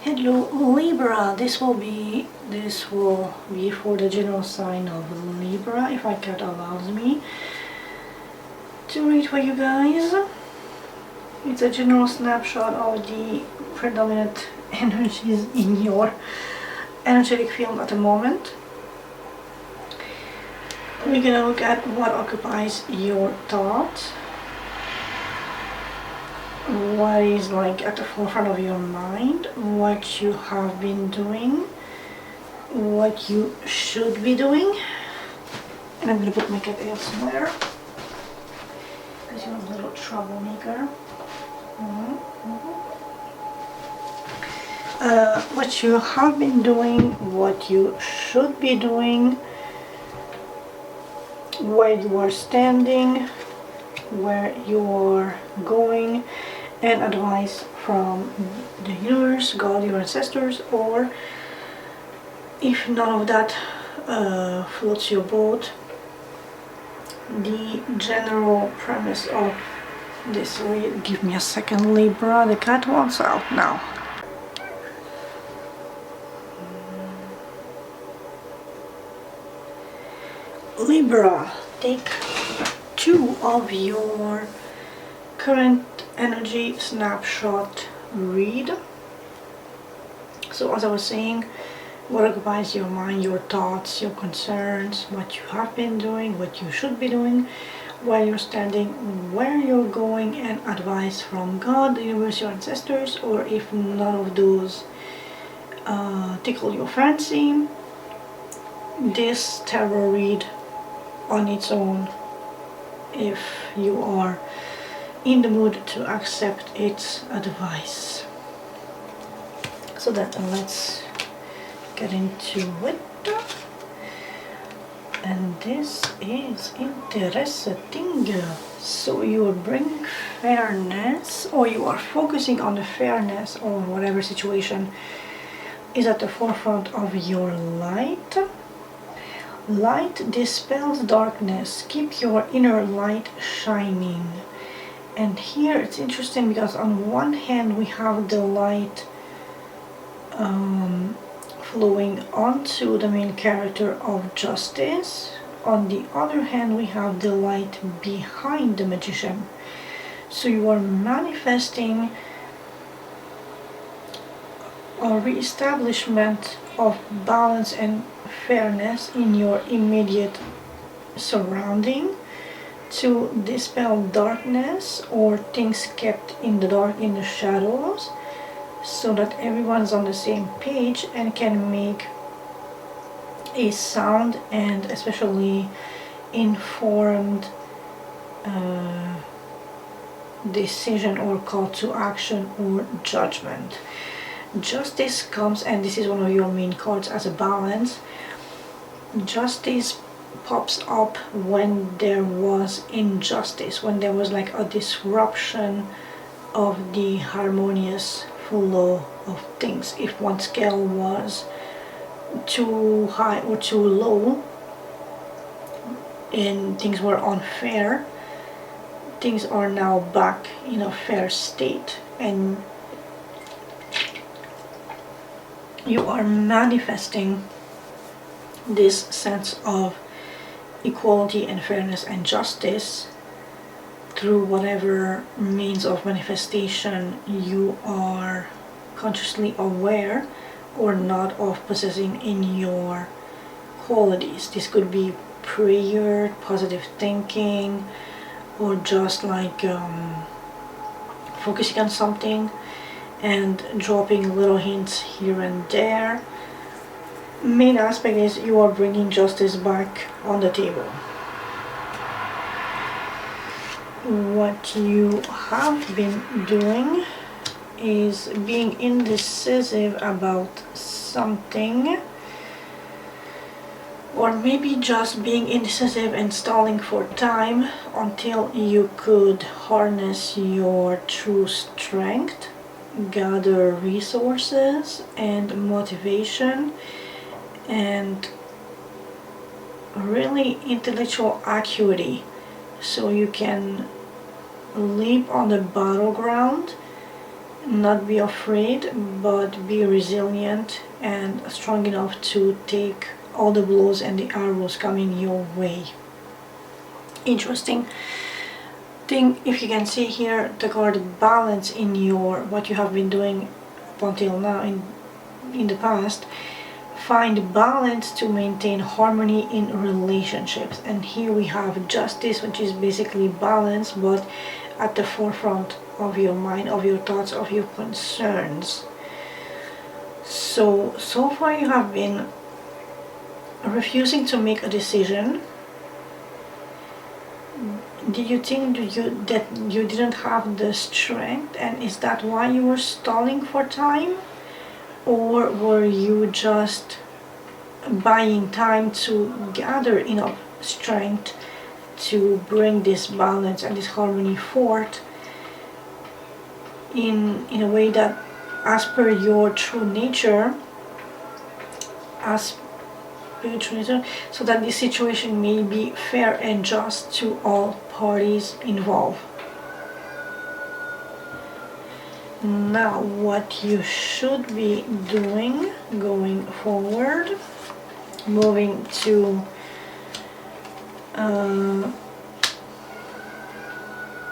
Hello Libra, this will be for the general sign of Libra, if my cat allows me to read for you guys. It's a general snapshot of the predominant energies in your energetic field at the moment. We're gonna look at what occupies your thoughts, what is like at the forefront of your mind, what you have been doing, what you should be doing. And I'm gonna put my cat elsewhere because you're a little troublemaker. What you have been doing, what you should be doing, where you are standing, where you are going, and advice from the universe, God, your ancestors, or if none of that floats your boat, the general premise of this read. Give me a second, Libra, the cat wants out now. Libra, take 2 of your current energy snapshot read. So as I was saying, what occupies your mind, your thoughts, your concerns, what you have been doing, what you should be doing, where you're standing, where you're going, and advice from God, the universe, your ancestors, or if none of those tickle your fancy, this tarot read on its own, if you are in the mood to accept its advice. So then let's get into it. And this is interesting. So you will bring fairness, or you are focusing on the fairness, or whatever situation is at the forefront of your light. Light dispels darkness. Keep your inner light shining. And here it's interesting because on one hand we have the light flowing onto the main character of Justice. On the other hand we have the light behind the Magician. So you are manifesting a re-establishment of balance and fairness in your immediate surrounding, to dispel darkness or things kept in the dark, in the shadows, so that everyone's on the same page and can make a sound and especially informed decision or call to action or judgment. Justice comes, and this is one of your main cards as a balance. Justice pops up when there was injustice, when there was like a disruption of the harmonious flow of things. If one scale was too high or too low and things were unfair, things are now back in a fair state, and you are manifesting this sense of equality and fairness and justice through whatever means of manifestation you are consciously aware or not of possessing in your qualities. This could be prayer, positive thinking, or just like focusing on something and dropping little hints here and there. Main aspect is you are bringing justice back on the table. What you have been doing is being indecisive about something, or maybe just being indecisive and stalling for time until you could harness your true strength, gather resources and motivation, and really intellectual acuity, so you can leap on the battleground not be afraid, but be resilient and strong enough to take all the blows and the arrows coming your way. Interesting thing, if you can see here, the card balance in your what you have been doing up until now in the past. Find balance to maintain harmony in relationships, and here we have justice, which is basically balance, but at the forefront of your mind, of your thoughts, of your concerns. So far you have been refusing to make a decision. Did you think that you didn't have the strength, and is that why you were stalling for time? Or were you just buying time to gather enough strength to bring this balance and this harmony forth in a way that, as per your true nature, so that the situation may be fair and just to all parties involved? Now, what you should be doing going forward, moving to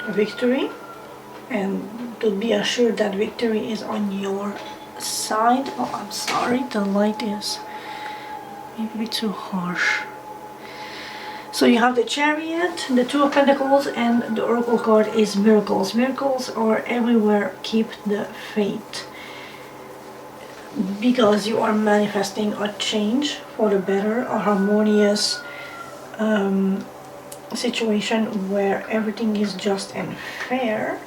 victory, and to be assured that victory is on your side. Oh, I'm sorry, the light is maybe too harsh. So you have the Chariot, the Two of Pentacles, and the Oracle card is Miracles. Miracles are everywhere. Keep the faith, because you are manifesting a change for the better, a harmonious situation where everything is just and fair.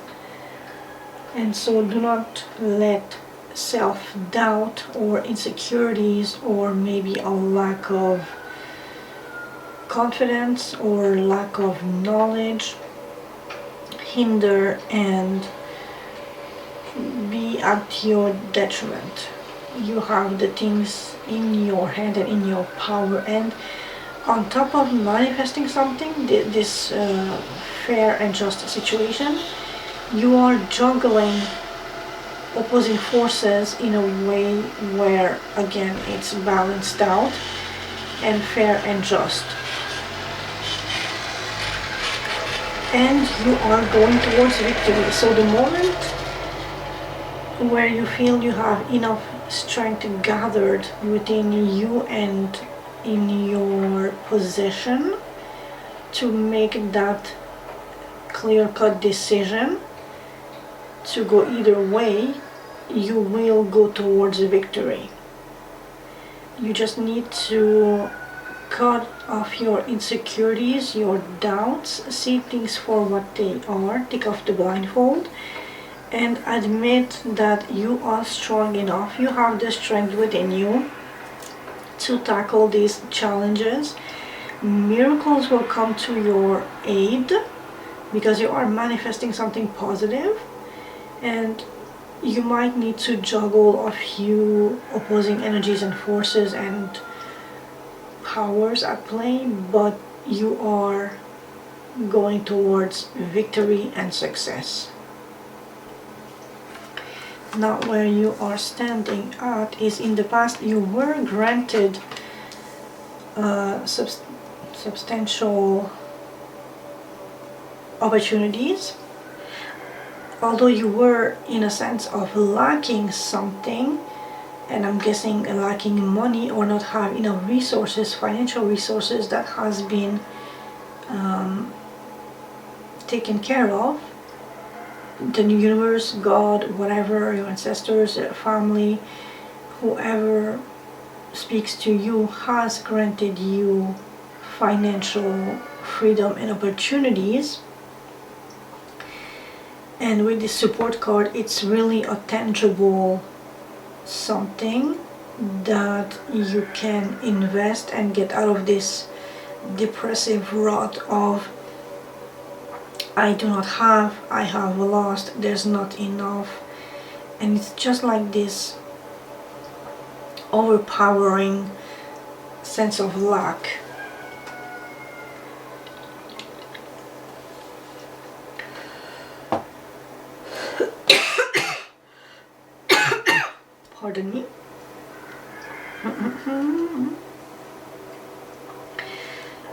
And so do not let self-doubt or insecurities, or maybe a lack of confidence or lack of knowledge, hinder and be at your detriment. You have the things in your hand and in your power, and on top of manifesting something, this fair and just situation, you are juggling opposing forces in a way where, again, it's balanced out and fair and just. And you are going towards victory. So the moment where you feel you have enough strength gathered within you and in your possession to make that clear-cut decision to go either way, you will go towards victory. You just need to cut off your insecurities, your doubts, see things for what they are, take off the blindfold, and admit that you are strong enough, you have the strength within you to tackle these challenges. Miracles will come to your aid because you are manifesting something positive, and you might need to juggle a few opposing energies and forces and powers at play, but you are going towards victory and success. Now, where you are standing at is, in the past you were granted substantial opportunities, although you were in a sense of lacking something, and I'm guessing lacking money or not have enough resources, financial resources, that has been taken care of. The universe, God, whatever, your ancestors, family, whoever speaks to you has granted you financial freedom and opportunities. And with this support card, it's really a tangible something that you can invest and get out of this depressive rut of I do not have, I have lost, there's not enough. And it's just like this overpowering sense of lack. Pardon me.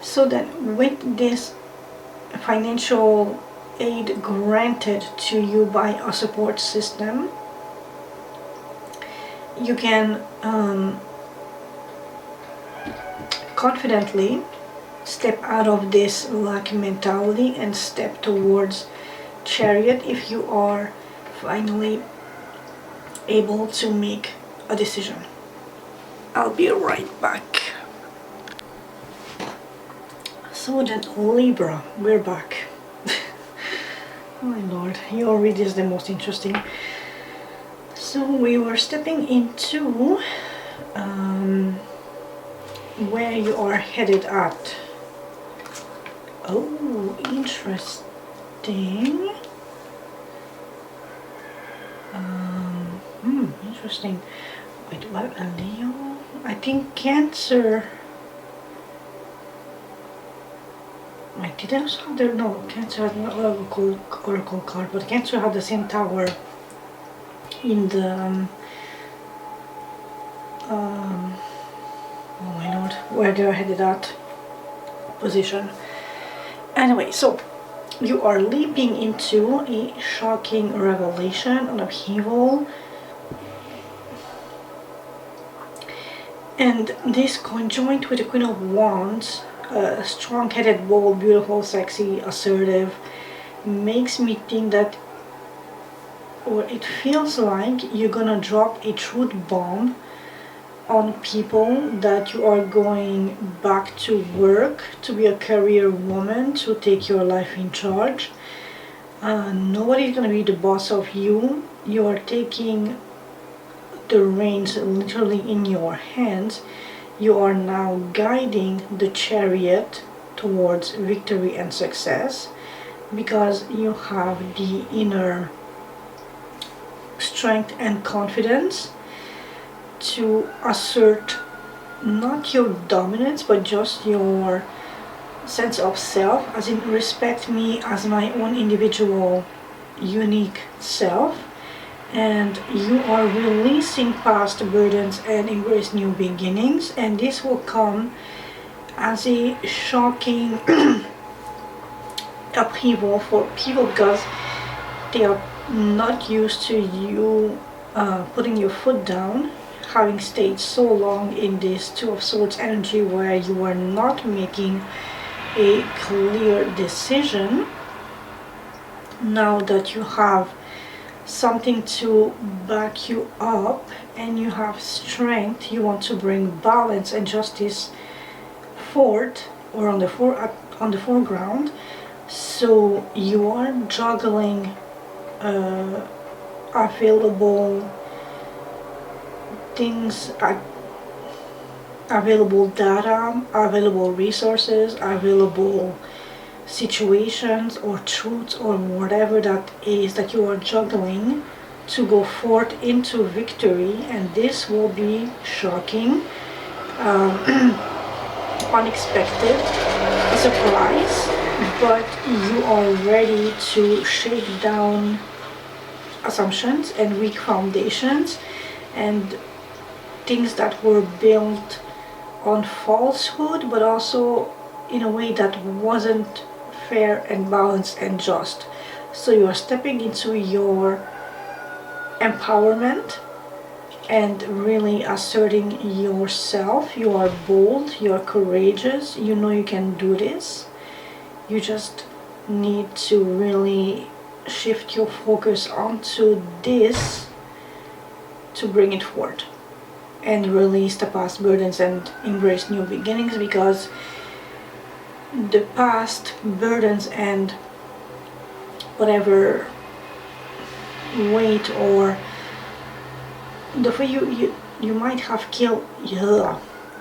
So then, with this financial aid granted to you by a support system, you can confidently step out of this lack mentality and step towards Chariot if you are finally able to make a decision. I'll be right back. So then, Libra, we're back. Oh my lord, your read is the most interesting. So we were stepping into where you are headed at. Oh, interesting. Interesting. Wait, what? A Leo? I think Cancer. Wait, did I also have the... No, Cancer had an oracle card, but Cancer had the same tower in the... oh my lord, where they're headed at position. Anyway, so you are leaping into a shocking revelation, an upheaval, and this conjoined with the Queen of Wands, strong-headed, bold, beautiful, sexy, assertive, makes me think that, or it feels like you're gonna drop a truth bomb on people, that you are going back to work, to be a career woman, to take your life in charge. Nobody's gonna be the boss of you. You are taking the reins literally in your hands. You are now guiding the chariot towards victory and success, because you have the inner strength and confidence to assert not your dominance but just your sense of self, as in respect me as my own individual unique self, and you are releasing past burdens and embrace new beginnings. And this will come as a shocking upheaval for people, because they are not used to you putting your foot down, having stayed so long in this Two of Swords energy where you are not making a clear decision. Now that you have something to back you up and you have strength, you want to bring balance and justice forth, or on the foreground. So you are juggling available things, available data, available resources, available situations or truths or whatever that is that you are juggling to go forth into victory. And this will be shocking, unexpected, a surprise, but you are ready to shake down assumptions and weak foundations and things that were built on falsehood, but also in a way that wasn't fair and balanced and just. So you are stepping into your empowerment and really asserting yourself. You are bold, you are courageous, you know you can do this. You just need to really shift your focus onto this to bring it forward and release the past burdens and embrace new beginnings, because the past burdens and whatever weight or the way you might have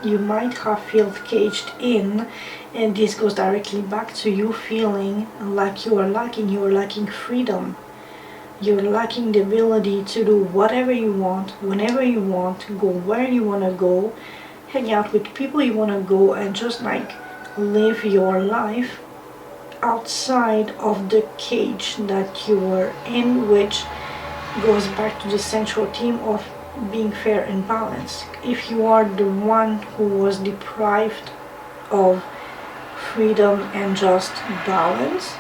you might have felt caged in, and this goes directly back to you feeling like you are lacking freedom. You're lacking the ability to do whatever you want, whenever you want, go where you want to go, hang out with people you want to go, and just like live your life outside of the cage that you were in, which goes back to the central theme of being fair and balanced. If you are the one who was deprived of freedom and just balance,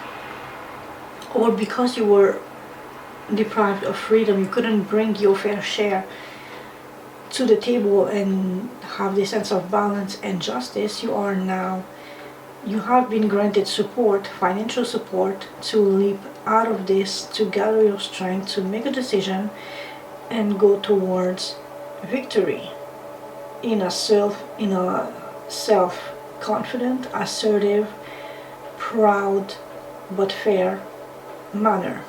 or because you were deprived of freedom, you couldn't bring your fair share to the table and have this sense of balance and justice, you have been granted support, financial support, to leap out of this, to gather your strength, to make a decision and go towards victory in a self-confident, assertive, proud, but fair manner.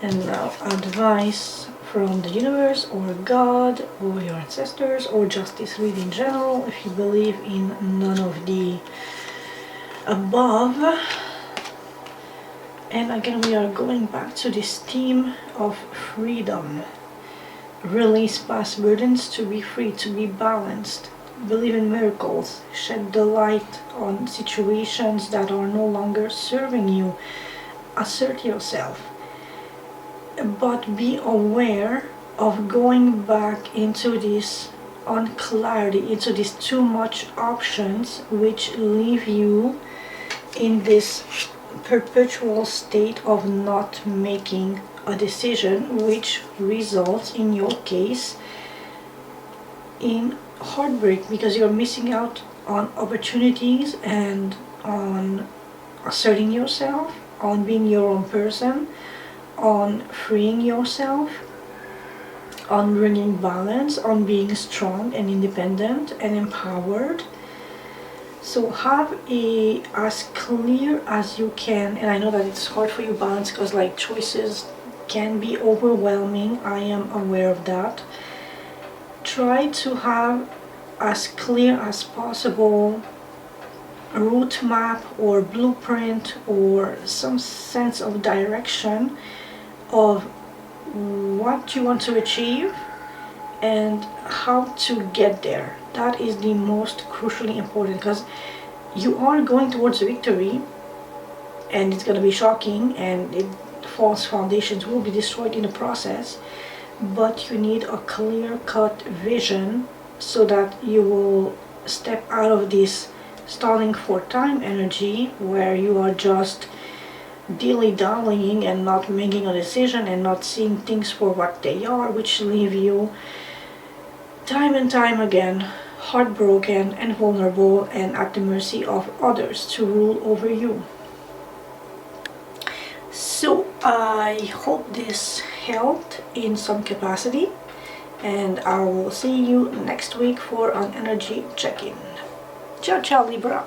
And now, advice from the universe or God or your ancestors, or just this read in general if you believe in none of the above. And again, we are going back to this theme of freedom. Release past burdens to be free, to be balanced. Believe in miracles. Shed the light on situations that are no longer serving you. Assert yourself. But be aware of going back into this unclarity, into these too much options, which leave you in this perpetual state of not making a decision, which results in your case in heartbreak, because you're missing out on opportunities and on asserting yourself, on being your own person, on freeing yourself, on bringing balance, on being strong and independent and empowered. So have as clear as you can, and I know that it's hard for you balance because like choices can be overwhelming, I am aware of that. Try to have as clear as possible a route map or blueprint or some sense of direction of what you want to achieve and how to get there. That is the most crucially important, because you are going towards victory and it's going to be shocking and false foundations will be destroyed in the process, but you need a clear-cut vision so that you will step out of this stalling for time energy where you are just dilly-dallying and not making a decision and not seeing things for what they are, which leave you time and time again heartbroken and vulnerable and at the mercy of others to rule over you. So I hope this helped in some capacity, and I will see you next week for an energy check-in. Ciao ciao Libra.